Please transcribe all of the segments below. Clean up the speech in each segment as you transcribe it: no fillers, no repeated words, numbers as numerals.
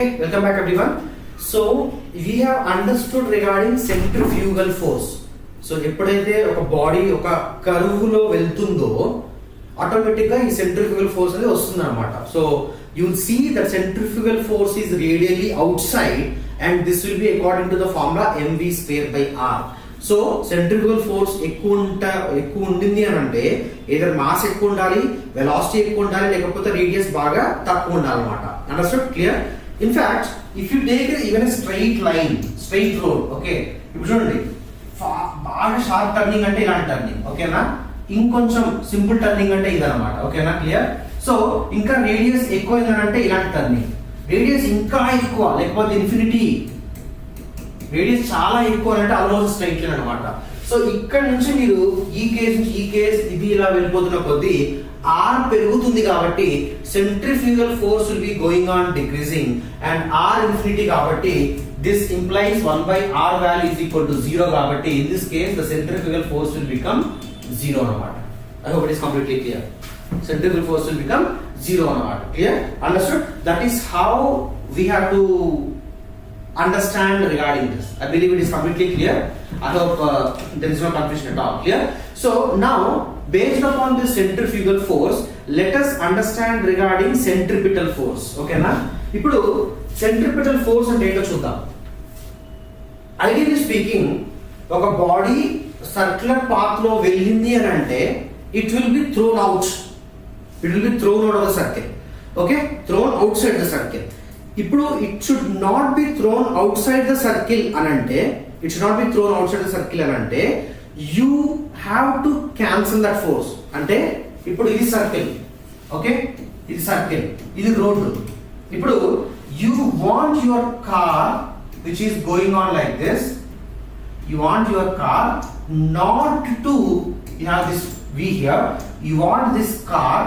Welcome back everyone. So we have understood regarding centrifugal force. So ఎప్పుడైతే ఒక body ఒక curve లో వెళ్తుందో ఆటోమేటిక్ గా ఈ సెంట్రిఫ్యూగల్ ఫోర్స్ అనేది వస్తుంది అనమాట. So you will see that centrifugal force is radially outside and this will be according to the formula mv²/r. So centrifugal force ఎక్కువ ఉండింది అని అంటే ఏదైనా మాస్ ఎక్కువ ఉండాలి, వెలాసిటీ ఎక్కువ ఉండాలి, లేకపోతే రేడియస్ బాగా తక్కువ ఉండాలి అనమాట. Understood? Clear? In fact, if you take even a straight line, straight road, okay, ఇప్పుడు చూడండి బాగా షార్ప్ టర్నింగ్ అంటే ఇలాంటి టర్నింగ్, ఓకేనా? ఇంకొంచెం సింపుల్ టర్నింగ్ అంటే ఇదన్నమాట, ఓకేనా? క్లియర్? సో ఇంకా రేడియస్ ఎక్కువ అంటే ఇలాంటి టర్నింగ్, రేడియస్ ఇంకా ఎక్కువ లేకపోతే ఇన్ఫినిటీ రేడియస్ చాలా ఎక్కువ అంటే ఆల్మోస్ట్ స్ట్రైట్ లైన్ అనమాట. సో ఇక్కడ నుంచి మీరు ఈ కేస్ నుంచి ఈ కేస్ ఇది ఇలా వెళ్ళిపోతున్న కొద్దీ R పెరుగుతుంది కాబట్టి centrifugal force will be going on decreasing and R infinity కాబట్టి this implies 1/r value is equal to 0 కాబట్టి in this case the centrifugal force will become 0 అన్నమాట. I hope it is completely clear. Centrifugal force will become 0 అన్నమాట. Clear? Understood? That is how we have to understand regarding this. I believe it is completely clear. I hope there is no confusion at all. Clear? So now based upon this centrifugal force let us understand regarding centripetal force. Okay na? ఇప్పుడు centripetal force అంటే ఏంటో చూద్దాం. Ideally speaking ఒక body circular path లో వెళ్ళింది అని అంటే it will be thrown out of the circle. Okay? Thrown outside the circle. ఇప్పుడు it should not be thrown outside the circle అనంటే you have to cancel that force. అంటే ఇప్పుడు ఇది సర్కిల్, ఓకే, ఇది సర్కిల్, ఇది రోడ్. ఇప్పుడు you want your car which is going on like this, you want your car not to, you have this V here, you want this car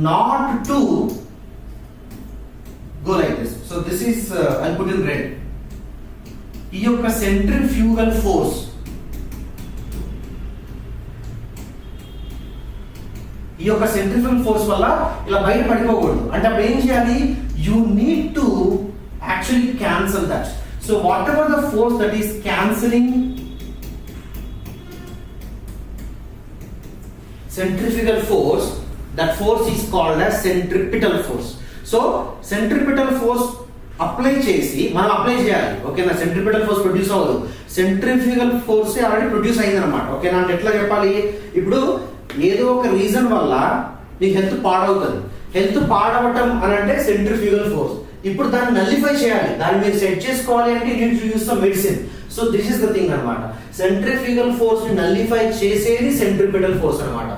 not to go like this. So this is I'll put in red. ఈ యొక్క centrifugal force వల్ల ఇలా బయట పడిపోకూడదు. అంటే అప్పుడు ఏం చేయాలి? You need to actually cancel that. So what ever the force that is cancelling centrifugal force, that force is called as centripetal force. So centripetal force apply చేసి మనం అప్లై చేయాలి, ఓకేనా? సెంట్రిపెటల్ ఫోర్స్ ప్రొడ్యూస్ అవ్వదు, centrifugal force already produce అయింది అనమాట, ఓకేనా? అంటే ఎట్లా చెప్పాలి? ఇప్పుడు ఏదో ఒక రీజన్ వల్ల నీ హెల్త్ పాడవుతుంది, హెల్త్ పాడవటం అని అంటే సెంట్రిఫ్యూగల్ ఫోర్స్. ఇప్పుడు దాన్ని నల్లిఫై చేయాలి, దాన్ని మీరు సెట్ చేసుకోవాలి అంటే you need to use some medicine. So this is the thing అనమాట. సెంట్రిఫ్యూగల్ ఫోర్స్ ని నల్లిఫై చేసేది సెంట్రిపెటల్ ఫోర్స్ అనమాట.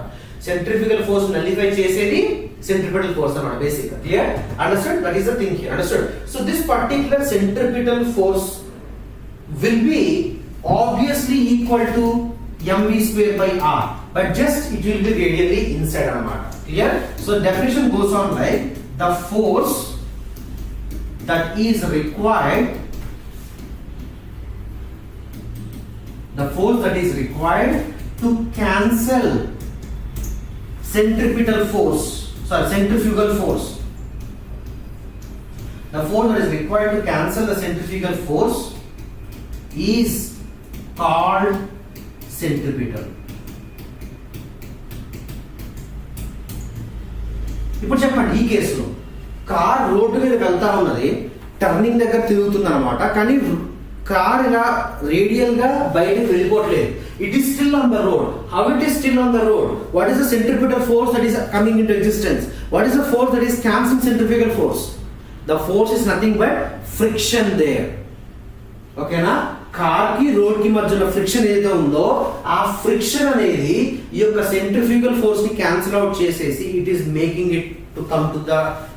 సెంట్రిఫ్యూగల్ ఫోర్స్ నల్లిఫై చేసేది centripetal force anamata, basically. Clear? Understood? That is the thing here. Understood? So this particular centripetal force will be obviously equal to mv²/r, but just it will be radially inside anamata. Clear? So definition goes on like the force that is required to cancel centripetal force. Centrifugal force. The force that is required to cancel the centrifugal force is called centripetal. ఇప్పుడు చెప్పండి, ఈ కేసులో car road మీద వెళ్తా ఉన్నది, turning దగ్గర తిరుగుతుంది అనమాట, కానీ కార్ ఇలా రేడియల్ గా బయటకు వెళ్ళిపోవట్లేదు. It is still on the road. How it is still on the road? What is the centripetal force that is coming into existence? What is the force that is cancelling centrifugal force? The force is nothing but friction there. Okay na? Car కి road కి మధ్యలో friction ఏదైతే ఉందో ఆ friction అనేది ఈ యొక్క centrifugal force ని క్యాన్సిల్ అవుట్ చేసేసి it is making it to come to the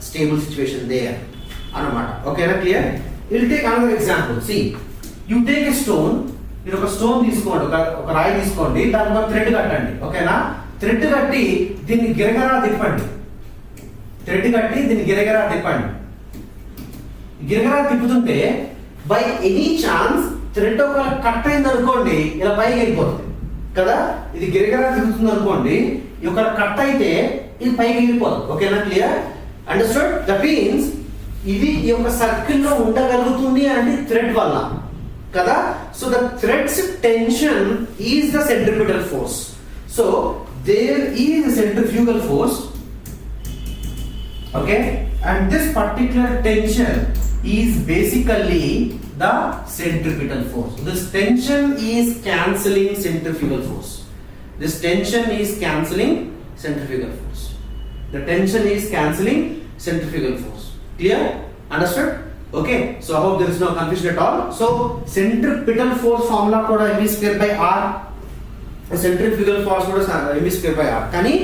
stable situation there అన్నమాట. ఓకేనా? Clear? Will take another example. See you take a stone, మీరు ఒక స్టోన్ తీసుకోండి, ఒక రాయి తీసుకోండి, దానికి ఒక థ్రెడ్ కట్టండి, ఓకేనా? థ్రెడ్ కట్టి దీన్ని గిరగరా తిప్పండి, గిరగరా తిప్పుతుంటే బై ఎనీ ఛాన్స్ థ్రెడ్ ఒక కట్ అయింది అనుకోండి, ఇలా పైకి వెళ్ళిపోతుంది కదా. ఇది గిరగరా తిరుగుతుంది అనుకోండి, ఒక కట్ అయితే ఇది పైకి వెళ్ళిపోతుంది, ఓకేనా? క్లియర్? అండర్స్టూడ్? దట్ మీన్స్ ఇది ఈ యొక్క సర్కిల్లో ఉండగలుగుతుంది అంటే థ్రెడ్ వల్ల కదా. So the threads tension is the centripetal force. So there is centrifugal force, okay, and this particular tension is basically the centripetal force. This tension is cancelling centrifugal force. This tension is cancelling centrifugal force. The tension is cancelling centrifugal force. Clear? Understood? Okay. So I hope there is no confusion at all. So centripetal force formula kuda mv square by r, centrifugal force kuda mv square by r. Kani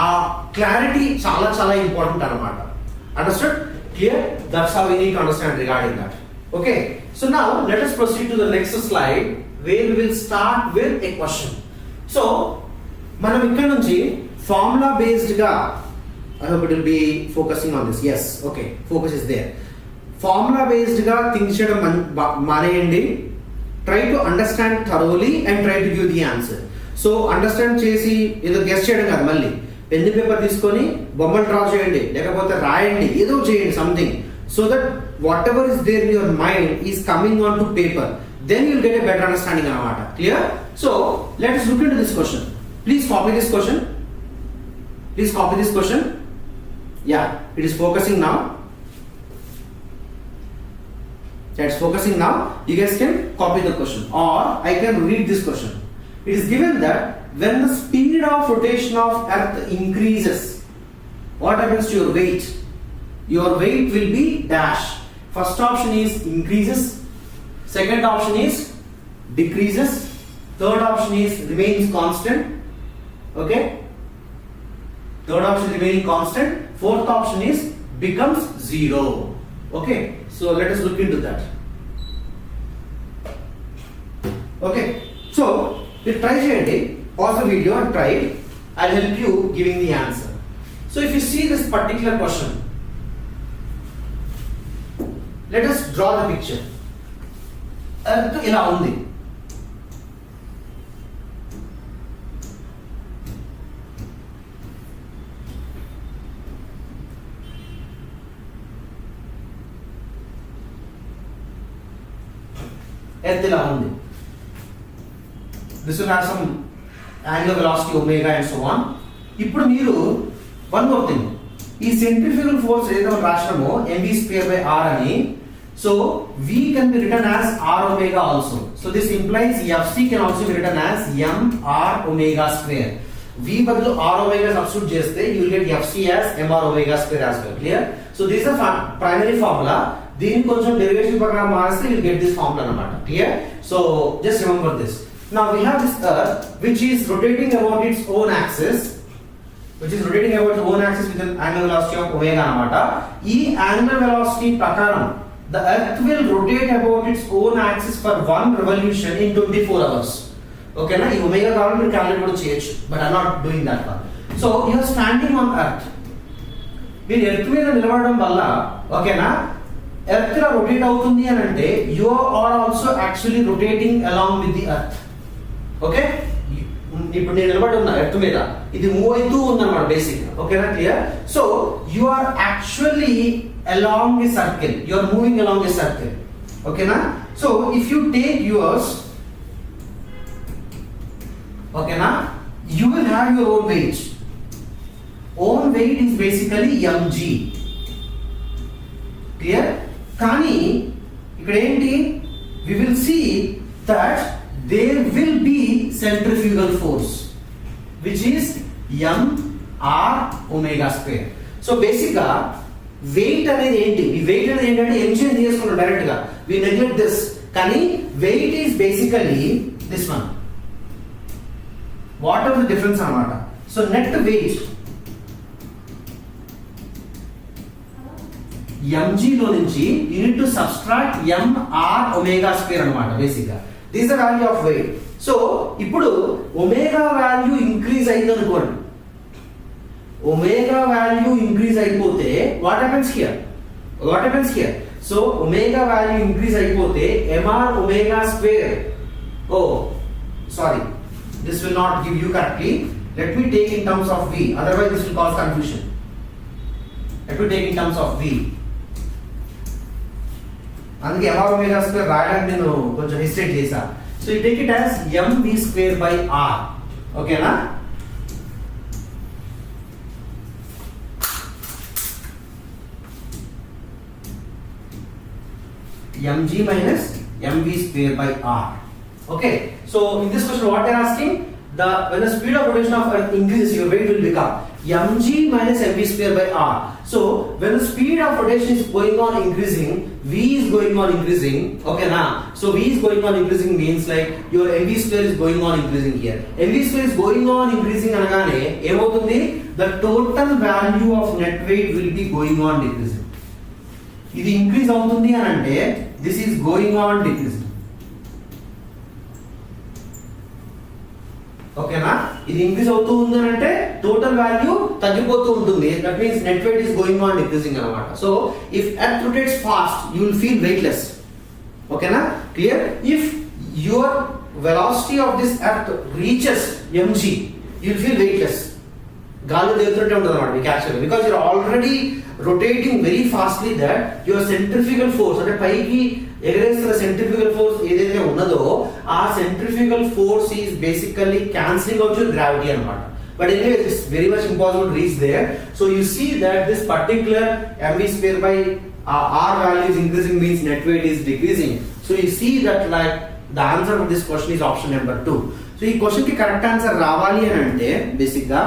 aa clarity chala chala important anamata. Understood? Clear? That's how we need to understand regarding that. Okay. So now let us proceed to the next slide where we will start with a question. So మనం ఇక్కడ నుంచి formula based గా, I hope it will be focusing on this. Yes, okay, focus is there. Formula based గా think చేయడం మానేయండి. Try to understand thoroughly and try to give the answer. So understand చేసి ఏదో guess చేయడం కాదు, మళ్ళీ pen paper తీసుకొని బొమ్మలు డ్రా చేయండి, లేకపోతే రాయండి, ఏదో చేయండి something, so that whatever is there in your mind is coming on to paper. Then you will get a better understanding anamata. Clear? So let us look into this question. Please copy this question. Please copy this question. Yeah, it is focusing now. It's focusing now. You guys can copy the question or I can read this question. It is given that when the speed of rotation of earth increases, what happens to your weight? Your weight will be dash. First option is increases, second option is decreases, third option is remains constant. Okay, third option remaining constant, fourth option is becomes zero. Okay, so let us look into that. Okay, so you try cheyandi, pause the video and try it. I'll help you giving the answer. So if you see this particular question, let us draw the picture. Earth ila undi, earth ila undi. This will have some angular velocity omega and so on. ఇప్పుడు మీరు one more thing, ఈ centrifugal force ఏదో రాష్ట్రమో mv square by r అని, so v can be written as r omega also. So this implies fc can also be written as m r omega square. v బదులు r omega substitute చేస్తే you will get fc as m r omega square as well. Clear? So this is a primary formula. దీన్ని కొంచెం derivation ప్రకారం మారిస్తే you will get this formula అన్నమాట. Clear? So just remember this. Now we have this earth which is rotating about its own axis, with an angular velocity of omega anamata. E angular velocity prakaram the earth will rotate about its own axis for one revolution in 24 hours. Okay na, ee omega kavalante meer calculate kuda cheyochu, but I am not doing that one. So you are standing on earth, మీరు earth మీద నిలబడడం వల్ల ఓకేనా, earth లా rotate అవుతుంది అని అంటే you are also actually rotating along with the earth. Okay, ఇప్పుడు నేను నిలబడి ఉన్నా ఎర్త్ మీద, ఇది మూవ్ అవుతూ ఉందన్నమాట బేసిక్. ఓకేనా, clear? So you are actually along a circle, you are moving along a circle. ఓకేనా, so if you take yours, ఓకేనా, you will have your own weight. Own weight is basically mg. Clear? కానీ ఇక్కడ ఏంటి, we will see that there will be centrifugal force which is m r omega square. So basic ga weight అనేది ఏంటి, ఈ weight అనేది ఏంటంటే mg అని తీసుకున్నాం డైరెక్ట్ గా, we neglect this. కానీ weight is basically this one. What are the difference అన్నమాట. So net weight mg లో నుంచి you need to subtract m r omega square అన్నమాట బేసిక్ గా. This is the value of weight. So ఇప్పుడు omega value increase అయింది అనుకోండి, omega value increase అయిపోతే what happens here? So omega value increase అయిపోతే mr omega square, oh sorry, this will not give you correctly. Let me take in terms of v, otherwise this will cause confusion. Let me take in terms of v. అందుకే above omega square రాయడానికి నేను కొంచెం hesitate చేశా. So you take it as mv square by r. ఓకేనా? mg minus mv square by r. Okay, so in this question what they are asking, when the speed of rotation of earth increases, your weight will become mg minus mv square by r. So when the speed of rotation is going on increasing, v is going on increasing. Okay na? So v is going on increasing means like your mv square is going on increasing here. mv square is going on increasing anagane ఏమవుతుంది, the total value of net weight will be going on decreasing. ఇది increase అవుతుంది అని అంటే this is going on decreasing. ఓకేనా? ఇది increase అవుతూ ఉంది అని అంటే టోటల్ వాల్యూ తగ్గిపోతూ ఉంటుంది. That means net weight is going on decreasing అన్నమాట. So if earth rotates fast you will feel weightless. ఓకేనా? Clear? If your velocity of this earth reaches mg you will feel weightless. గాలి తేలుతుంటే ఉంటుంది అన్నమాట మీకు actually, because you're already rotating very fastly that your centrifugal force అంటే పైకి ఎగరేస్తున్న centrifugal force ఏదైతే ఉన్నదో ఆ centrifugal force is basically cancelling out your gravity అన్నమాట. But anyway, it's very much impossible to reach there. So you see that this particular mv square by r value is increasing means net weight is decreasing. So you see that like the answer of this question is option number 2. So ఈ question కి correct answer రావాలి అని అంటే basic గా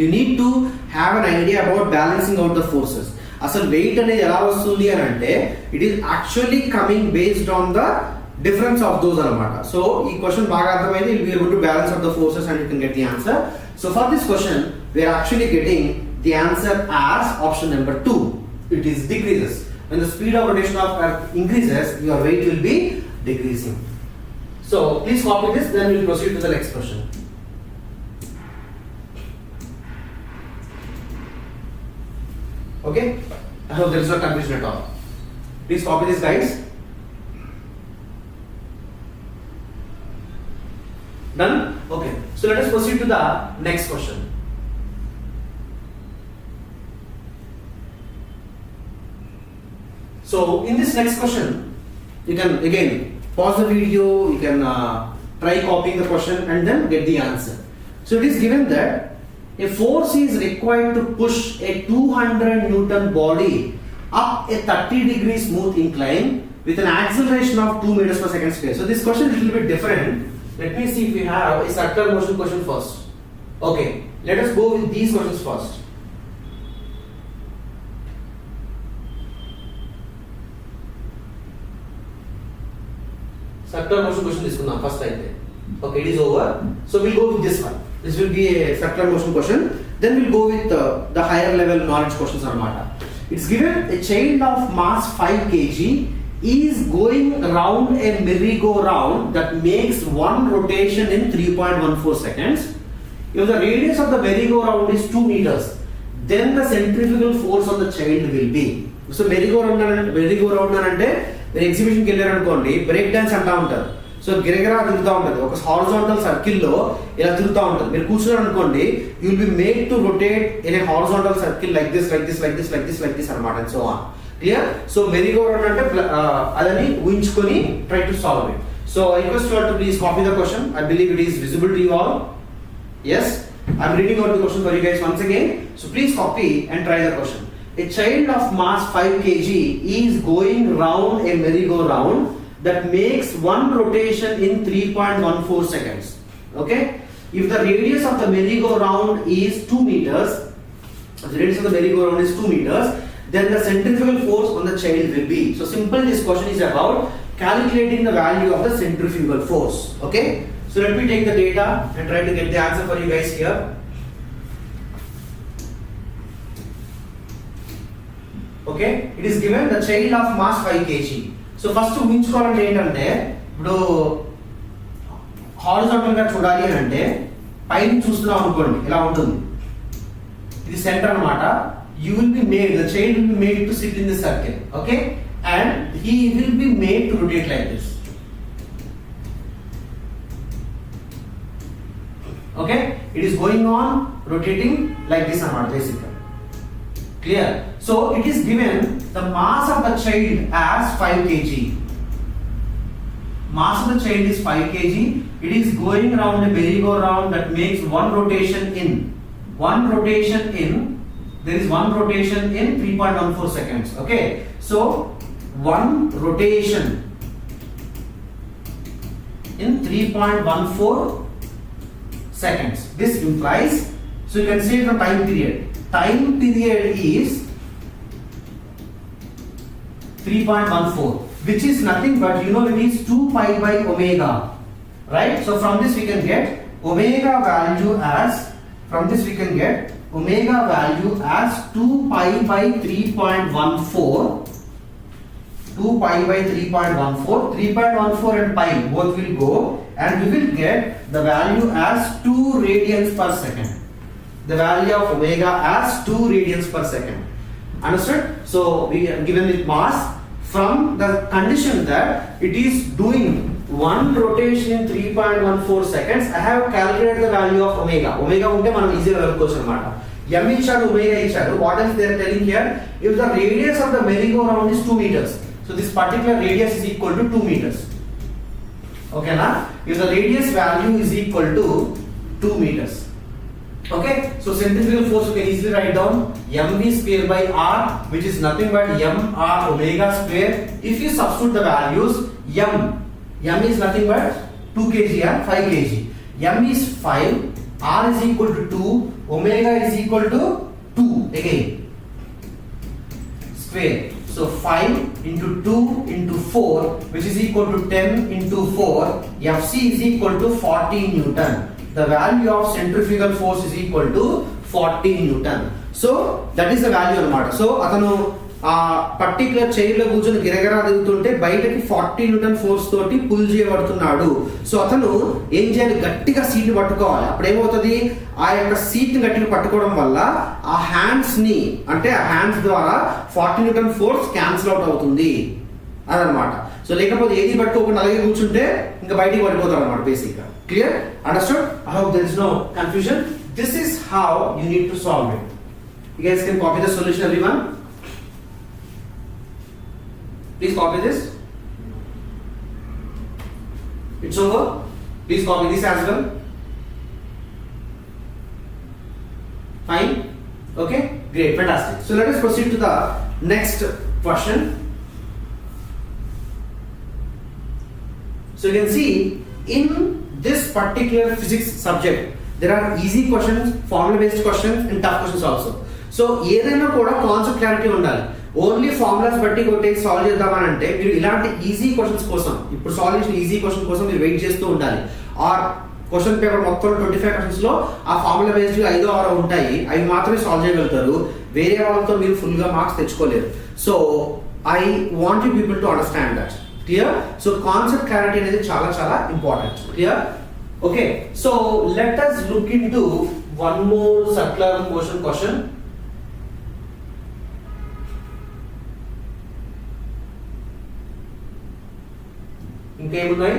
you need to have an idea about balancing out the forces. అసలు wait అనేది ఎలా వస్తుంది అని అంటే it is actually coming based on the difference of those అన్నమాట. సో ఈ క్వశ్చన్ బాగా అర్థమైంది. Will be able to balance out the forces and you can get the answer. So for this question we are actually getting the answer as option number 2. It is decreases. When the speed of rotation of earth increases, your weight will be decreasing. So please copy this, then we will proceed to the next question. Okay, I hope there is no confusion at all. Please copy this, guys. Done? Okay, so let us proceed to the next question. So in this next question you can again pause the video, you can try copying the question and then get the answer. So it is given that a force is required to push a 200 Newton body up a 30-degree smooth incline with an acceleration of 2 meters per second square. So this question is a little bit different. Let me see if we have a circular motion question first. Okay, let us go with these questions first. Circular motion question తీసుకుందాం first అయితే. Okay, it is over. So we'll go with this one. This will be a circular motion question. Then we'll go with the higher level knowledge questions anamata. It's given a child of mass 5 kg is going around a merry-go-round that makes one rotation in 3.14 seconds. If the radius of the merry-go-round is 2 meters, then the centrifugal force on the child will be. So merry-go-round అంటే మీరు ఎగ్జిబిషన్కి వెళ్ళారు అనుకోండి, break dance అంటా ఉంటారు. So గిరగిరా తిరుగుతూ ఉంటుంది, ఒక హారిజాంటల్ సర్కిల్లో ఇలా తిరుగుతూ ఉంటుంది. మీరు కూర్చున్నారు అనుకోండి, you will be made to rotate in a horizontal circle like this like this like this like this like this అనమాట. And so on. Clear? So merry go round అంటే అదని ఊహించుకొని try to solve it. So I request you to please copy the question. I believe it is visible to you all. Yes, I am reading out the question for you guys once again. So please copy and try the question. A child of mass 5 kg is going round a merry-go-round that makes one rotation in 3.14 seconds. Okay? If the radius of the merry-go-round is 2 meters, the radius of the merry-go-round is 2 meters, then the centrifugal force on the child will be. So simple, this question is about calculating the value of the centrifugal force. Okay? So let me take the data and try to get the answer for you guys here. Okay, it is given the child of mass 5 kg. So first ఊహించుకోవాలంటే ఏంటంటే, ఇప్పుడు horizontal గా చూడాలి అని అంటే పైన చూస్తున్నాం అనుకోండి, ఇలా ఉంటుంది. ఇది సెంటర్ అన్నమాట. You will be made, the child will be made to sit in the circle. Okay, and he will be made to rotate like this. Okay, it is going on rotating like this amount basically. Clear? So it is given the mass of the child as 5 kg. Mass of the child is 5 kg. It is going around a merry-go-round that makes one rotation in. There is one rotation in 3.14 seconds. Okay. So one rotation in 3.14 seconds. This implies, so you can see the time period. Time period is 3.14, which is nothing but, it is 2 pi by omega, right? So from this we can get omega value as 2 pi by 3.14. 2 pi by 3.14 and pi both will go, and we will get the value as 2 radians per second. The value of omega as 2 radians per second. Understood? So we are given with mass from the condition that it is doing one rotation in 3.14 seconds. I have calculated the value of omega. Omega unte manam easy ga valukochu anamata. M ichadu, omega ichadu. What else they are telling here? If the radius of the merry-go-round is 2 meters, so this particular radius is equal to 2 meters. Okay na? If the radius value is equal to 2 meters. Okay, so centrifugal force you can easily write down mv square by r, which is nothing but mr omega square. If you substitute the values, m is nothing but 2 kg and 5 kg. M is 5, r is equal to 2, omega is equal to 2 again square. So 5 into 2 into 4, which is equal to 10 into 4. Fc is equal to 40 Newton. The value of centrifugal force is equal to 40 Newton. So that is the value anamata. So atanu particular chair lo కూర్చొని గిరగిరా తిరుగుతుంటే బయటకి 40 Newton force తోటి pull చేయబడుతున్నాడు. So అతను ఏం చేయాలి, గట్టిగా seat పట్టుకోవాలి. అప్పుడు ఏమవుతుంది, ఆ యొక్క సీట్ ని గట్టిగా పట్టుకోవడం వల్ల ఆ హ్యాండ్స్ ని, అంటే ఆ హ్యాండ్స్ ద్వారా 40 న్యూటన్ ఫోర్స్ క్యాన్సిల్ అవుట్ అవుతుంది అదనమాట. సో లేకపోతే ఏది పట్టుకోకుండా అలాగే కూర్చుంటే ఇంకా బయటికి పడిపోతారు అనమాట బేసిక్ గా. Clear? Understood? I hope there is no confusion. This is how you need to solve it. You guys can copy the solution, everyone. Please copy this. It's over. Please copy this as well. Fine? Okay? Great. Fantastic. So let us proceed to the next question. So you can see in this particular physics subject there are easy questions, formula based questions and tough questions also. So ఏదైనా కూడా concept clarity ఉండాలి. Only formulas బట్టి కొట్టేసి solve చేద్దామని అంటే మీరు ఇలాంటి easy questions కోసం, ఇప్పుడు సాల్వ్ చేసిన ఈజీ క్వశ్చన్ కోసం మీరు వెయిట్ చేస్తూ ఉండాలి. ఆర్ క్వశ్చన్ పేపర్ మొత్తం 25 క్వశ్చన్స్ లో ఆ ఫార్ములా బేస్డ్ 5-6 ఉంటాయి, అవి మాత్రమే సాల్వ్ చేయగలుగుతారు. వేరే వాళ్ళతో మీరు ఫుల్ గా మార్క్స్ తెచ్చుకోలేరు. So I want you people to understand that. Clear? So concept clarity అనేది చాలా చాలా important. Clear? Okay. So let us look into one more circular motion question. ఇంకేమున్నాయి?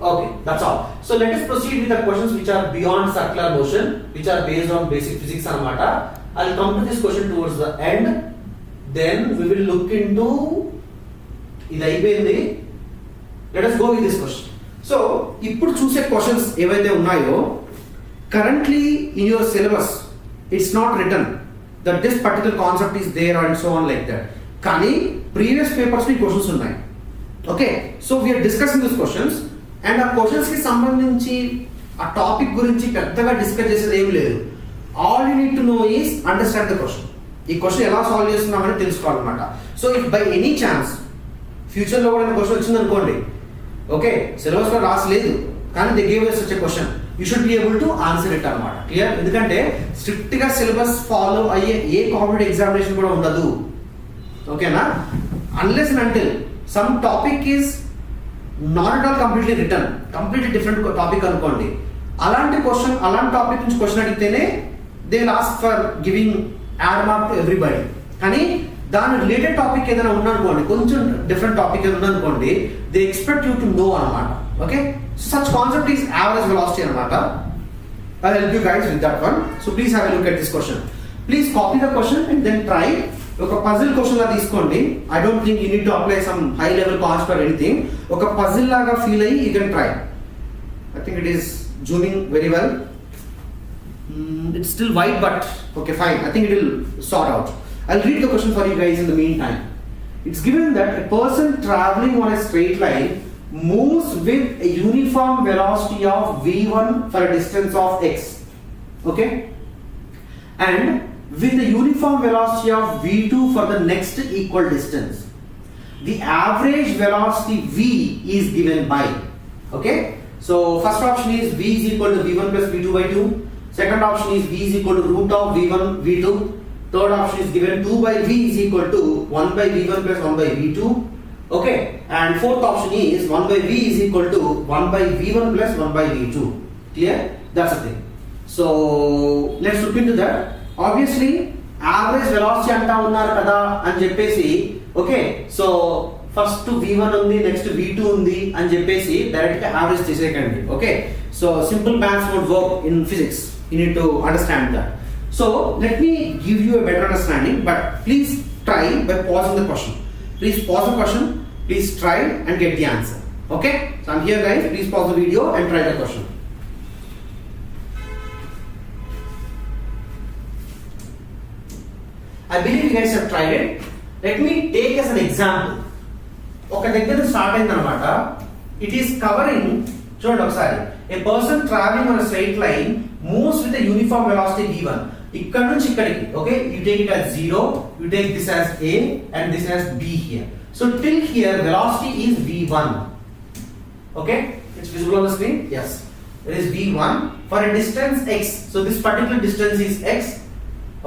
Okay, that's all. So let us proceed with the questions which are beyond circular motion, which are based on basic physics anamata. I'll come to this question towards the end. Then we will look into ఇది అయిపోయింది. Let us go with this question. So ఇప్పుడు చూసే questions ఏవైతే ఉన్నాయో currently in your syllabus it's not written that this particular concept is there and so on like that. కానీ previous papers లో questions ఉన్నాయి. Okay, so we're discussing this questions and ఆ questions కి సంబంధించి ఆ టాపిక్ గురించి పెద్దగా డిస్కస్ చేసేది ఏం లేదు. All you need to know is understand the question. ఈ క్వశ్చన్ ఎలా సాల్వ్ చేస్తున్నామని తెలుసుకోవాలన్నమాట. So if by any chance future లో కూడా క్వశ్చన్ వచ్చింది అనుకోండి, ఓకే సిలబస్ లో రాసలేదు కానీ they gave us such a question, you should be able to answer it అన్నమాట. క్లియర్? ఎందుకంటే స్ట్రిక్ట్ గా సిలబస్ ఫాలో అయ్యే ఏ కాంపిటేటివ్ ఎగ్జామినేషన్ కూడా ఉండదు. ఓకేనా? Unless and until some topic is not at all completely return, completely different topic అనుకోండి, అలాంటి question అలాంటి టాపిక్ నుంచి క్వశ్చన్ అడిగితేనే they will ask for giving add mark to everybody. కానీ దాని రిలేటెడ్ టాపిక్ ఏదైనా ఉందనుకోండి, కొంచెం డిఫరెంట్ టాపిక్ ఏదైనా ఉందనుకోండి, they expect you to know అనమాట. Okay, such concept is average velocity అనమాట. I'll help you guys with that one. So please have a look at this question. Please copy the question and then try. ఒక puzzle question లా తీసుకోండి. I don't think you need to apply some high level concept or anything. ఒక puzzle లాగా feel అయ్యి you can try. I think it is zooming very well. It's still white, but okay, fine. I think it will sort out. I'll read the question for you guys in the meantime. It's given that a person traveling on a straight line moves with a uniform velocity of v1 for a distance of x. Okay? And with a uniform velocity of v2 for the next equal distance. The average velocity v is given by. Okay? So first option is v is equal to v1 plus v2 by 2. Second option is v is equal to root of v1 v2. Third option is given 2 by v is equal to 1 by v1 plus 1 by v2. Okay, and fourth option is 1 by v is equal to 1 by v1 plus 1 by v2. Clear? That's the thing. So let's look into that. Obviously average velocity anta unnaru kada ani cheppesi. Okay, so first v1 undi, next v2 undi ani cheppesi direct ga average tesekandi. Okay, so simple maths would work in physics. You need to understand that. So let me give you a better understanding, but please try by pausing the question. Please pause the question, please try and get the answer. Okay, so I'm here guys, please pause the video and try the question. I believe you guys have tried it. Let me take as an example. Okay, దగ్గర start అయింది అన్నమాట. It is covering, చూడండి ఒకసారి, a person traveling on a straight line moves with a uniform velocity v1. ఇక్కడ నుంచి ఇక్కడికి, okay, you take it as 0, you take this as a and this as b here. So till here velocity is v1. Okay, it's visible on the screen. Yes, it is v1 for a distance x. So this particular distance is x.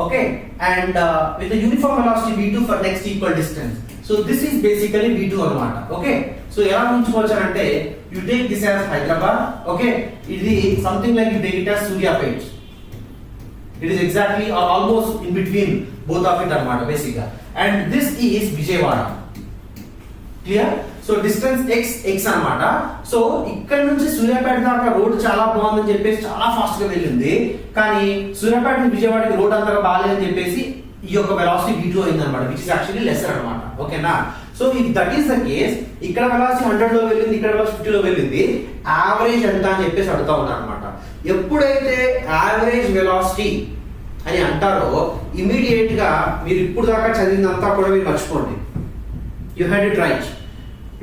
Okay, and with the uniform velocity v2 for next equal distance. So this is basically v2 anamata. Okay, so ఎలా ఉంచుకోవచ్చు అంటే you take this as Hyderabad. Okay, it is something like you take it as Suryapet. It is exactly or almost in between both of it anamata basically. And this is Vijayawada. Clear? So distance x anamata. So ఇక్కడ నుంచి సూర్యాపేట దాకా road చాలా బాగుందని చెప్పేసి చాలా fast గా వెళ్ళింది. కానీ సూర్యాపేట నుంచి విజయవాడకి రోడ్ అంతగా బాగాలేదని చెప్పేసి ఈ యొక్క వెలాసిటీ v2 అయింది అనమాట, which is actually lesser అనమాట. ఓకేనా? So if that is the case, ఇక్కడ వెలాసిటీ 100 లో వెళ్ళింది, ఇక్కడ వెలాసిటీ 50 లో వెళ్ళింది, యావరేజ్ ఎంత అని చెప్పేసి అడుగుతా ఉన్నారు అనమాట. ఎప్పుడైతే యావరేజ్ వెలాసిటీ అని అంటారో ఇమీడియట్ గా మీరు ఇప్పుడు దాకా చదివినంతా కూడా మీరు మర్చిపోండి. You had it right.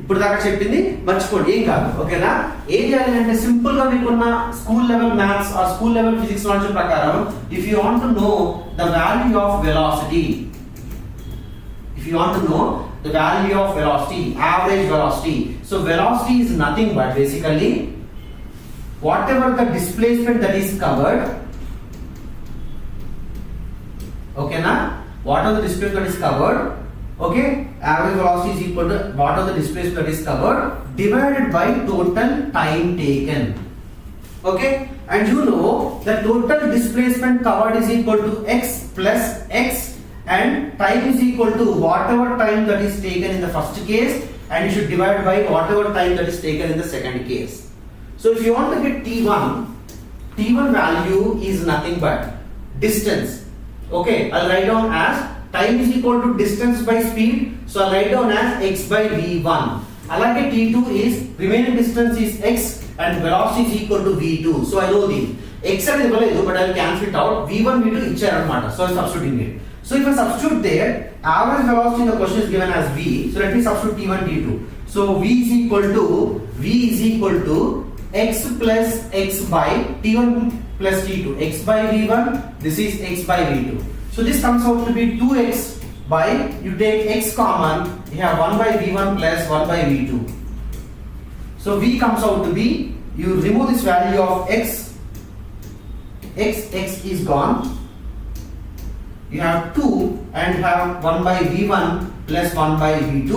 ఇప్పుడు దాకా చెప్పింది మర్చిపోండి, ఏం కాదు. ఓకేనా? ఏం చేయాలి అంటే సింపుల్ గా మీకున్న school level maths or school level physics knowledge ప్రకారం, if you want to know the value of velocity, if you want to know the value of velocity, average velocity, so velocity is nothing but basically whatever the displacement that is covered. Okay na, what are the displacement that is covered? Okay, average velocity is equal to what are the displacement that is covered divided by total time taken. Okay, and you know the total displacement covered is equal to x plus x, and time is equal to whatever time that is taken in the first case, and you should divide by whatever time that is taken in the second case. So if you want to get t1 value is nothing but distance. Okay, I'll write down as time is equal to distance by speed, so I'll write down as x by v1. Alage t2 is remaining distance is x and velocity is equal to v2. So I know this x అనేది ఇవ్వలేదు, but I'll cancel it out. v1 v2 ఇచ్చారు అన్నమాట, so I'm substituting it. So if I substitute there, average velocity in the question is given as v. So let me substitute t1 t2. So v is equal to x plus x by t1 plus t2, x by v1, this is x by v2. So this comes out to be 2x by, you take x common, you have 1 by v1 plus 1 by v2. So v comes out to be, you remove this value of x is gone, you have 2 and you have 1 by v1 plus 1 by v2.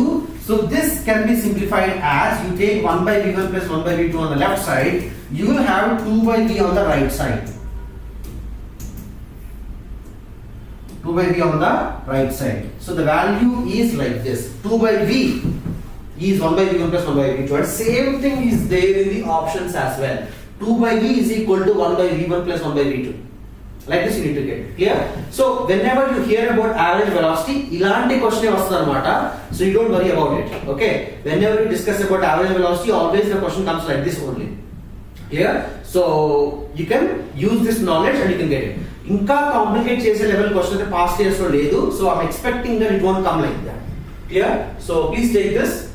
So this can be simplified as, you take 1 by v1 plus 1 by v2 on the left side, you will have 2 by v on the right side. 2 by v on the right side. So the value is like this. 2 by v is 1 by v1 plus 1 by v2. And same thing is there in the options as well. 2 by v is equal to 1 by v1 plus 1 by v2. Like this you need to get it. Clear? So whenever you hear about average velocity, ilanti question vastadu anamata. So you don't worry about it. Okay? Whenever you discuss about average velocity, always the question comes like this only. Clear? So you can use this knowledge and you can get it. Inka complicate chese level question the past years lo ledu. So I'm expecting that it won't come like that. Clear? So please take this.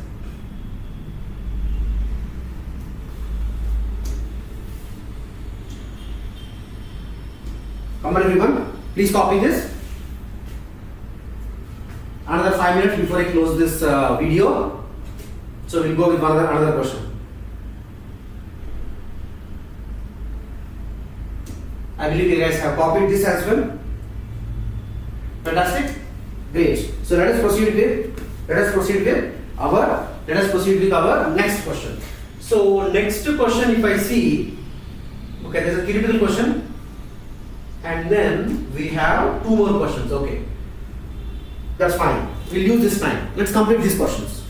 Come on everyone, please copy this. Another 5 minutes before I close this video. So we'll go with another question. I believe you guys have copied this as well. Fantastic, great. So let us proceed with our next question. So next question, if I see, okay, there's a critical question. And then we have 2 more questions. Okay, that's fine. We'll use this time. Let's complete these questions.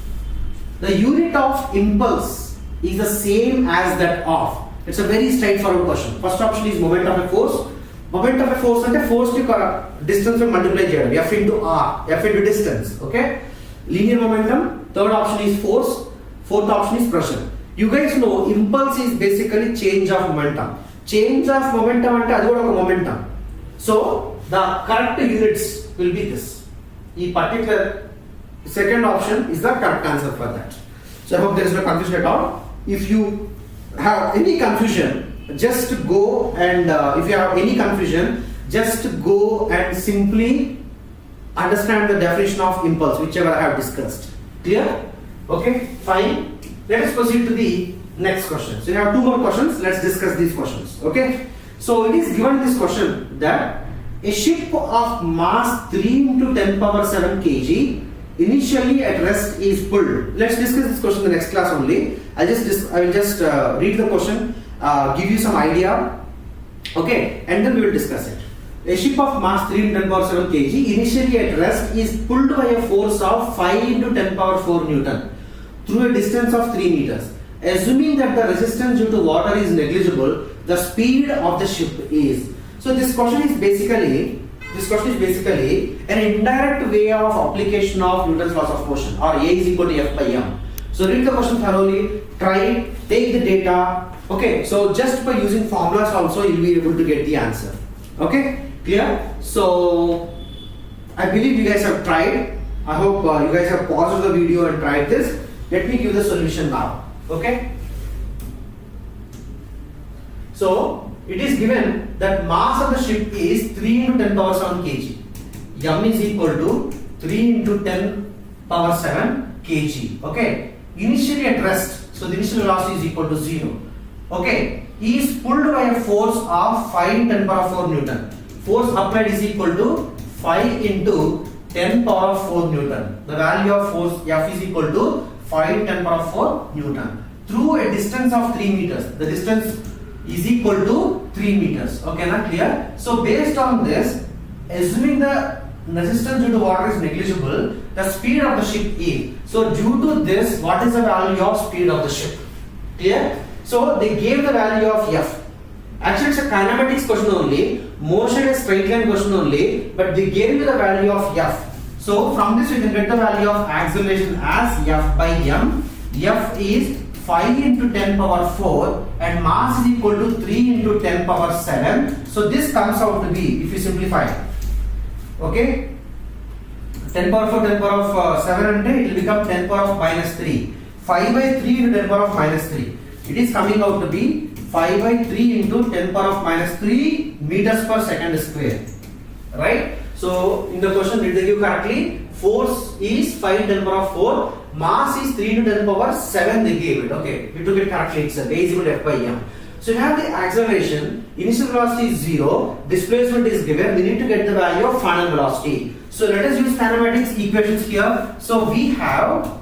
The unit of impulse is the same as that of. It's a very straightforward question. First option is moment of a force. Moment of a force ante force ki distance lo multiply cheyadam. F into r, F into distance. Okay. Linear momentum. Third option is force. Fourth option is pressure. You guys know impulse is basically change of momentum. Change of momentum ante adi kuda oka momentum. So the correct units will be this. This particular second option is the correct answer for that. So I hope there is no confusion at all. If you have any confusion, just go and simply understand the definition of impulse, whichever I have discussed. Clear? Okay, fine. Let us proceed to the next question. So you have 2 more questions. Let's discuss these questions. Okay. So it is given this question that a ship of mass 3 into 10 power 7 kg initially at rest is pulled. Let's discuss this question in the next class only. I will just read the question, give you some idea. Okay, and then we will discuss it. A ship of mass 3 into 10 power 7 kg initially at rest is pulled by a force of 5 into 10 power 4 Newton through a distance of 3 meters. Assuming that the resistance due to water is negligible, the speed of the ship is. So this question is basically an indirect way of application of Newton's laws of motion, or A is equal to F by M. So read the question thoroughly, try, take the data. Okay, so just by using formulas also you'll be able to get the answer. Okay, clear? So I believe you guys have tried. I hope you guys have paused the video and tried this. Let me give the solution now. Okay, so it is given that mass of the ship is 3 into 10 power 7 kg. M is equal to 3 into 10 power 7 kg. Okay, initially at rest, so the initial velocity is equal to 0. Okay, he is pulled by a force of 5 10 power 4 Newton. Force applied is equal to 5 into 10 power 4 Newton. The value of force F is equal to 5 10 power 4 Newton through a distance of 3 meters. The distance is equal to 3 meters. Okay, not clear? So based on this, assuming the resistance due to water is negligible, the speed of the ship is. So due to this, what is the value of speed of the ship? Clear? So they gave the value of F. Actually, it's a kinematics question only. Motion is straight line question only, but they gave you the value of F. So from this, we can get the value of acceleration as F by M. F is 5 into 10 power 4 and mass is equal to 3 into 10 power 7. So this comes out to be, if you simplify, okay, 10 power 4, 10 power of 7 and it will become 10 power of minus 3. 5 by 3 into 10 power of minus 3. It is coming out to be 5 by 3 into 10 power of minus 3 meters per second square. Right? So in the question, did they give correctly? Force is 5 10 power of 4. Mass is 3 to 10 power 7 they gave it. Okay, we took it correctly itself. A is equal to F by M. So you have the acceleration, initial velocity is 0, displacement is given, we need to get the value of final velocity. So let us use kinematics equations here. So we have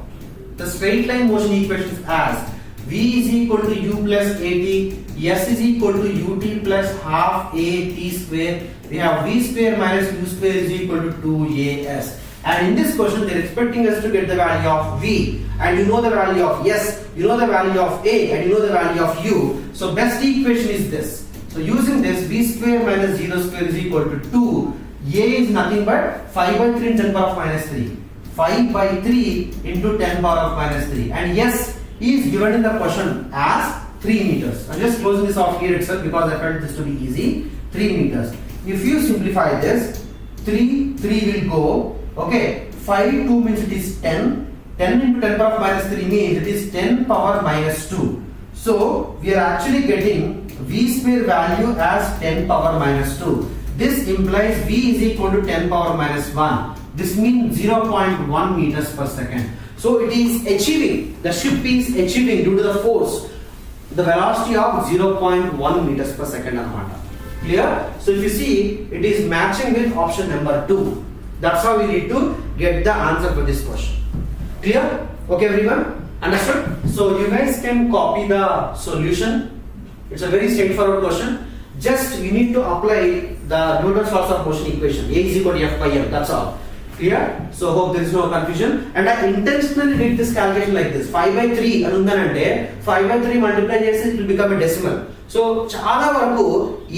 the straight line motion equations as V is equal to U plus AT, S is equal to UT plus half AT square. We have V square minus U square is equal to 2AS. And in this question, they are expecting us to get the value of V. And you know the value of S, you know the value of A, and you know the value of U. So best equation is this. So So using this, v square minus 0 square is equal to 2. A is nothing but 5 by 3 into 10 power of minus 3. 5 by 3 into 10 power of minus 3. And yes, is given in the question as 3 meters. I'm just closing this off here itself because I felt this to be easy. 3 meters. If you simplify this, 3 will go. Okay, 5 2 means it is 10. 10 into 10 power of minus 3 means it is 10 power minus 2. So we are actually getting v square value as 10 power minus 2. This implies v is equal to 10 power minus 1. This means 0.1 meters per second. So it is achieving, the ship is achieving due to the force, the velocity of 0.1 meters per second. Clear? So if you see, it is matching with option number 2. That's how we need to get the answer for this question. Clear? Okay everyone? Understood? So you guys can copy the solution. It's a very straightforward question. Just you need to apply the Newton's laws of motion equation. A is equal to F by M. That's all. Clear? So hope there is no confusion. And I intentionally did this calculation like this. 5 by 3 anundanante 5 by 3 multiply chesi it will become a decimal. So chaala varaku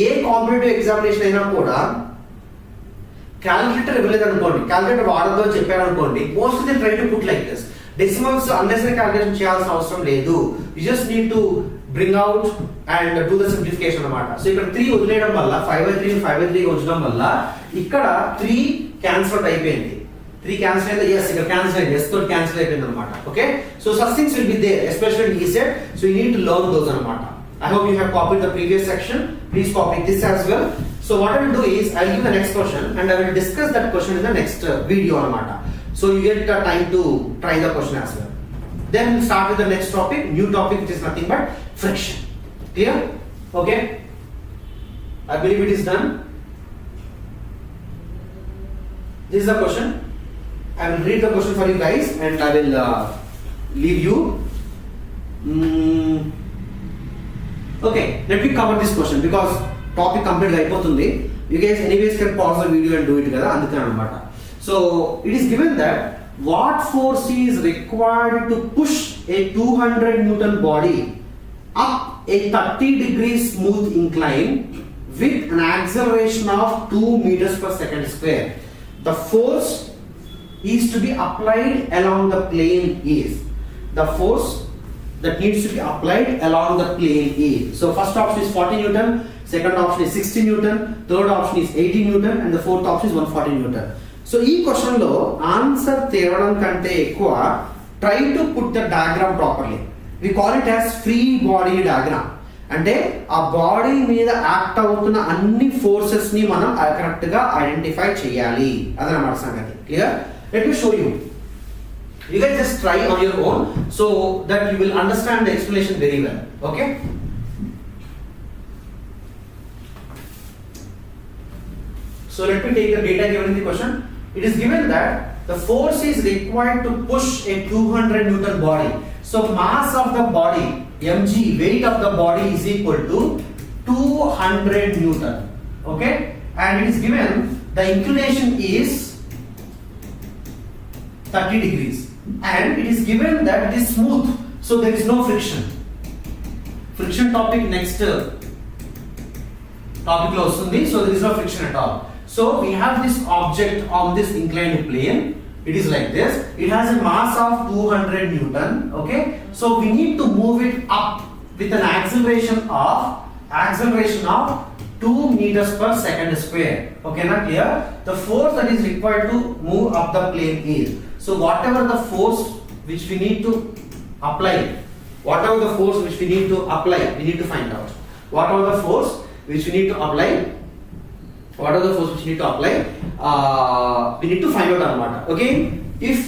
A competitive examination అయినా కూడా calculator ఇవ్వలేదు అనుకోండి, calculator వాడద్దు అని చెప్పారు అనుకోండి, most they try to put like this. Decimals unnecessary calculation చేయాల్సిన అవసరం లేదు. You just need to bring out and do the simplification అన్నమాట. సో ఇక్కడ 3 వదిలేయడం వల్ల 5 by 3 5 by 3 ఉంచడం వల్ల ఇక్కడ 3 క్యాన్సిల్ అయిపోయింది. 3 క్యాన్సిల్ అయితే yes ఇక్కడ క్యాన్సిల్ అయింది, s తో క్యాన్సిల్ అయిపోయింది అన్నమాట. Okay, so such things will be there especially in ESET. So you need to learn those అన్నమాట. I hope you have copied the previous section. Please copy this as well. So what I will do is I will give the next question and I will discuss that question in the next video anamata. So you get the time to try the question as well. Then we'll start with the next topic, new topic, which is nothing but friction. Clear? Okay. I believe it is done. This is the question. I will read the question for you guys and I will leave you. Okay, let me cover this question because topic complete అయిపోతుంది. You guys anyways can pause the video and do it together అందుకని అన్నమాట. So it is given that what force is required to push a 200 Newton body up a 30 degree smooth incline with an acceleration of 2 meters per second square. The force is to be applied along the plane is. The force that needs to be applied along the plane is. So first option is 40 Newton, second option is 60 Newton, third option is 80 Newton and the fourth option is 140 Newton. So ఈ question లో answer తేవడం కంటే ఎక్కువ try to put the diagram properly. We call it as free body diagram. అంటే ఆ body మీద act అవుతున్న అన్ని ఫోర్సెస్ ని మనం కరెక్ట్ గా ఐడెంటిఫై చేయాలి అదనమాట సంగతి. Clear? Let me show you. You guys just try on your own so that you will understand the explanation very well. Okay? So let me take the data given in the question. It is given that the force is required to push a 200 Newton body. So mass of the body, mg, weight of the body is equal to 200 Newton. Okay? And it is given the inclination is 30 degrees. And it is given that it is smooth, so there is no friction. Friction topic next topic lo vastundi, so there is no friction at all. So we have this object on this inclined plane. It is like this. It has a mass of 200 Newton. Okay, so we need to move it up with an acceleration of 2 meters per second square. Okay, now clear? The force that is required to move up the plane is. So whatever the force which we need to apply, we need to find out. Whatever the force which we need to apply, we need to find out anamata. Okay? If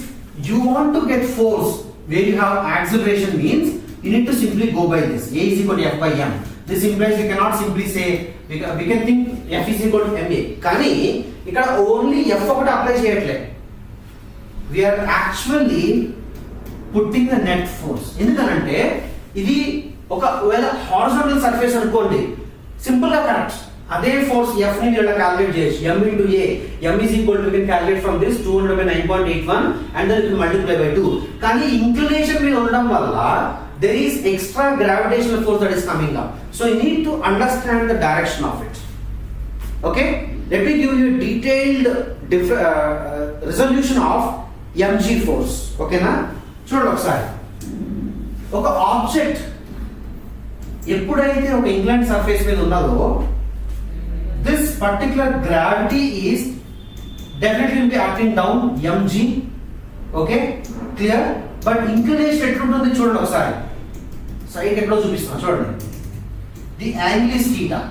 you want to get force where you have acceleration means you need to simply go by this. A is equal to F by M. This implies we cannot simply say we can think F is equal to MA. కానీ ఇక్కడ only F ఒకటి apply చేయట్లేదు. We are actually putting the net force. ఎందుకంటే ఇది ఒకవేళ horizontal surface అనుకోండి, simple గా correct. అదే ఫోర్స్ F ని ఇలా క్యాలిక్యులేట్ చేయొచ్చు. M into A. M is equal to, we can calculate from this 200 by 9.81 and then it will multiply by 2. కానీ ఇంక్లినేషన్ మీద ఉండడం వల్ల there is extra gravitational force that is coming up. So you need to understand the direction of it. Okay, let me give you a detailed resolution of mg force. Okay na, చూడండి ఒకసారి. ఒక object ఎప్పుడైతే ఒక inclined surface మీద ఉన్నదో, this particular gravity is definitely will be acting down mg. Okay, clear? But inclination ఎట్లుంటుంది చూడండి ఒకసారి. సైడ్ ఎక్కడో చూపిస్తున్నా చూడండి. The angle is θ.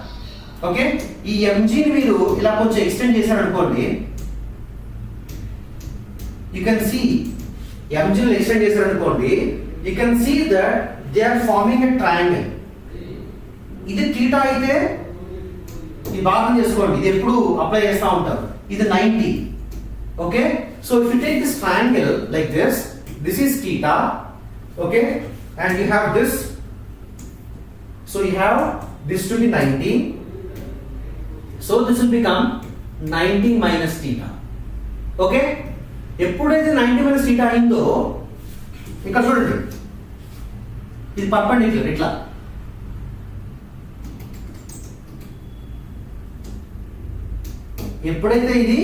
ఓకే, ఈ mg ని మీరు ఇలా కొంచెం ఎక్స్టెండ్ చేశారనుకోండి, you can see mg ని ఎక్స్టెండ్ చేశారనుకోండి, you can see that they are forming a triangle. ఇది θ అయితే ఈ భాగం చేసుకోండి, ఇది ఎప్పుడు అప్లై చేస్తూ ఉంటారు, ఇది 90. Okay, so if you take this triangle like this is θ. Okay, and you have this, so you have this to be 90, so this will become 90 minus θ. Okay, ఎప్పుడైతే 90 minus θ అయిందో ఇక్కడ చూడండి, ఇది పర్పెండిక్యులర్ ఇట్లా. ఎప్పుడైతే ఇది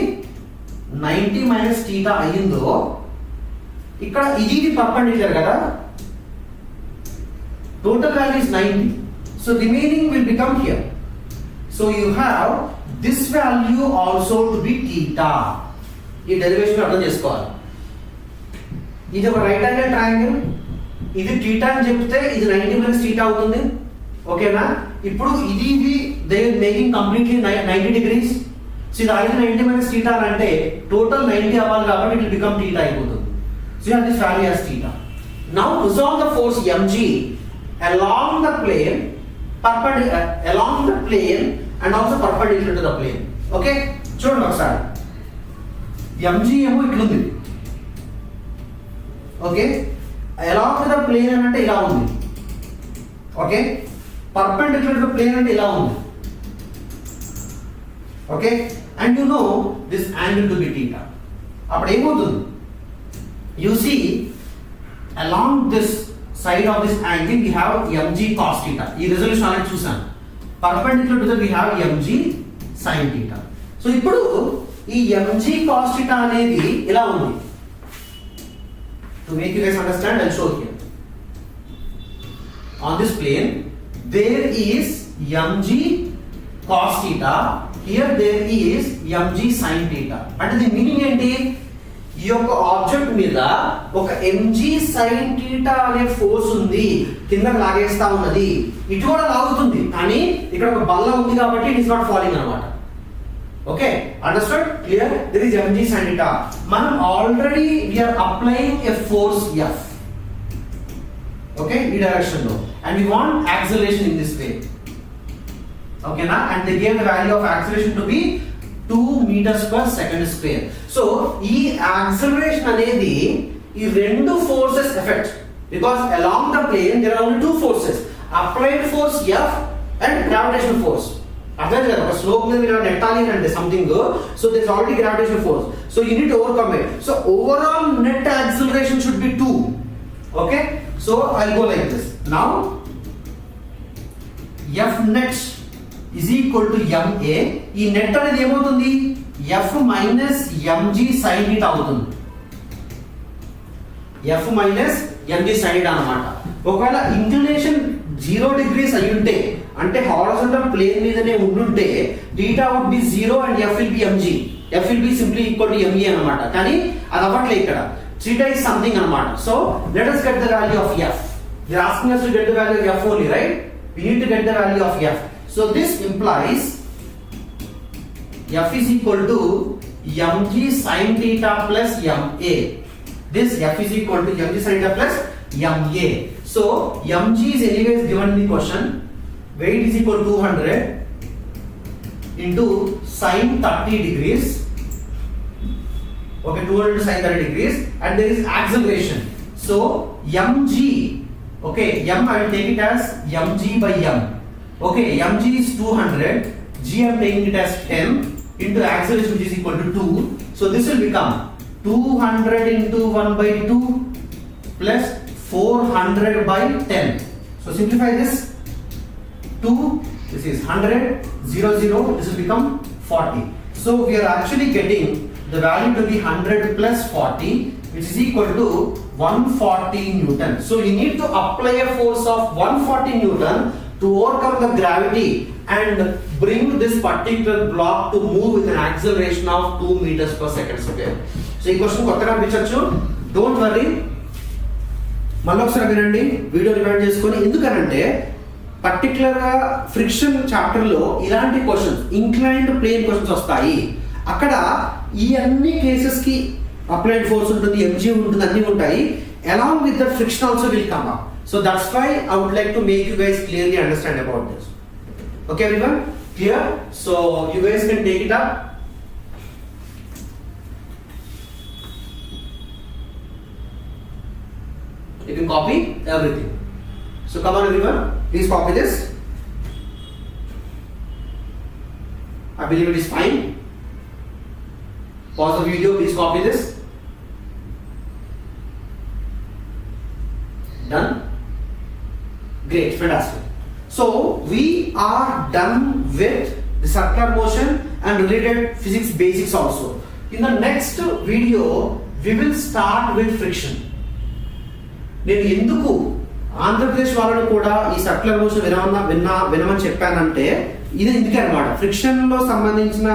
90 minus θ అయిందో, ఇక్కడ ఇది పర్పెండిక్యులర్ కదా, total value is 90, so remaining will become here. So you have this value also to be θ. ఈ డెరివేషన్ అర్థం చేసుకోవాలి. ఇది ఒక రైట్ యాంగిల్ ట్రయాంగిల్, ఇది θ అని చెప్తే ఇది 90 minus θ అవుతుంది. ఓకేనా, ఇప్పుడు ఇది they making completely 90 degrees. So ఇది ఆల్రెడీ 90 minus θ అంటే టోటల్ 90 అవ్వాలి కాబట్టి ఇట్ విల్ బికమ్ θ అయిపోతుంది. So you have this value as θ. Now resolve the force mg along the plane, along the plane and also perpendicular to the plane. Okay, చూడండి ఒకసారి. mg ఏమో ఇట్లుంది. Okay, along with the plane అంటే ఇలా ఉంది. Okay, perpendicular to the plane అంటే ఇలా ఉంది. Okay, and you know this angle to be θ. అప్పుడు ఏమవుతుంది, you see along this side of this angle we have mg cos θ. ఈ రిజల్యూషన్ అనేది చూసాను. Perpendicular to that we have mg sin θ. సో ఇప్పుడు ఈ mg cos θ అనేది ఇలా ఉంది. To make you guys understand, I'll show here. On this plane there is mg cos θ, here there is mg sin θ. అంటే దీని మీనింగ్ ఏంటి, ఈ యొక్క ఆబ్జెక్ట్ మీద ఒక mg sin θ అనే ఫోర్స్ ఉంది, కింద లాగేస్తా ఉన్నది, ఇటు కూడా లాగుతుంది, కానీ ఇక్కడ ఒక బల్ల ఉంది కాబట్టి ఇట్ ఇస్ నాట్ ఫాలింగ్ అన్నమాట. Okay, understand, clear? There is mg sin θ. మనం already we are applying a force F. Okay, ఈ డైరెక్షన్ లో, and we want acceleration in this way. ఓకేనా, and they gave the value of acceleration to be 2 meters per second square. So ఈ acceleration అనేది ఈ రెండు forces effect, because along the plane there are only two forces, applied force F and gravitational force. అర్థం కదా, ఒక slope మీద మీరు నెట్టాలి అంటే something, so there is already gravitational force, so you need to overcome it. So overall net acceleration should be 2. Okay, so I will go like this. Now F net is equal to ma. ఈ net అనేది ఏమవుతుంది, F minus mg sin θ అవుతుంది. F minus mg sin θ అన్నమాట. ఒకవేళ inclination 0 degrees అయి ఉంటే, అంటే horizontal plane మీదనే ఉండుంటే θ would be 0 and F will be mg. F will be simply equal to ma అన్నమాట. కానీ అది అవ్వట్లేదు ఇక్కడ, θ is something అన్నమాట. So let us get the value of F. They are asking us to get the value of F only, right? We need to get the value of F. So this implies F is equal to mg sin θ plus ma. This F is equal to mg sin θ plus ma. So mg is anyways given in the question. Weight is equal to 200 into sin 30 degrees. Okay, 200 sin 30 degrees, and there is acceleration. So mg, okay, m I will take it as mg by m. Okay, mg is 200, g I am taking it as 10 into acceleration which is equal to 2. So this will become 200 into 1 by 2 plus 400 by 10. So simplify this. 2, this is 100, 0, 0, this will become 40. So we are actually getting the value to be 100 plus 40, which is equal to 140 Newton. So you need to apply a force of 140 Newton to overcome the gravity and bring this particular block to move with an acceleration of 2 meters per second square. So ఈ question కొత్తగా అనిపించచ్చు. Don't worry, మళ్ళీ ఒకసారి వినండి, video rewind చేసుకొని. ఎందుకనంటే particular గా friction chapter లో ఇలాంటి క్వశ్చన్స్, ఇంక్లైన్డ్ ప్లేన్ క్వశ్చన్స్ వస్తాయి. అక్కడ ఈ అన్ని కేసెస్ కి అప్లైడ్ ఫోర్స్ ఉంటుంది, ఎంజీ ఉంటుంది, అన్ని ఉంటాయి. Along with the friction also will come up. So that's why I would like to make you guys clearly understand about this. Okay everyone, clear? So you guys can take it up. You can copy everything. So come on everyone, please copy this. I believe it is fine. Pause the video, please copy this. Done? Great, fantastic. So we are done with the circular motion and related physics basics also. In the next video, we will start with friction. నేను ఎందుకు ఆంధ్రప్రదేశ్ వాళ్ళను కూడా ఈ circular motion వినమని చెప్పానంటే ఇది ఇందుకే అనమాట. Friction లో సంబంధించిన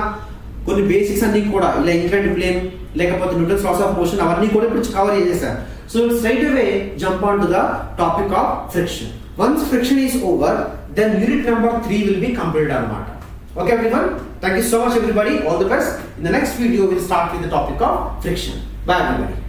కొన్ని బేసిక్స్ అన్ని కూడా ఇలా ఇంక్లైన్డ్ ప్లేన్ లేకపోతే న్యూటన్స్ లాస్ ఆఫ్ మోషన్ అవన్నీ కూడా ఇప్పుడు కవర్ చేసేసారు. So straight away jump on to the topic of friction. Once friction is over, then unit number 3 will be completed anamata. Okay everyone, thank you so much everybody, all the best. In the next video we'll start with the topic of friction. Bye everybody.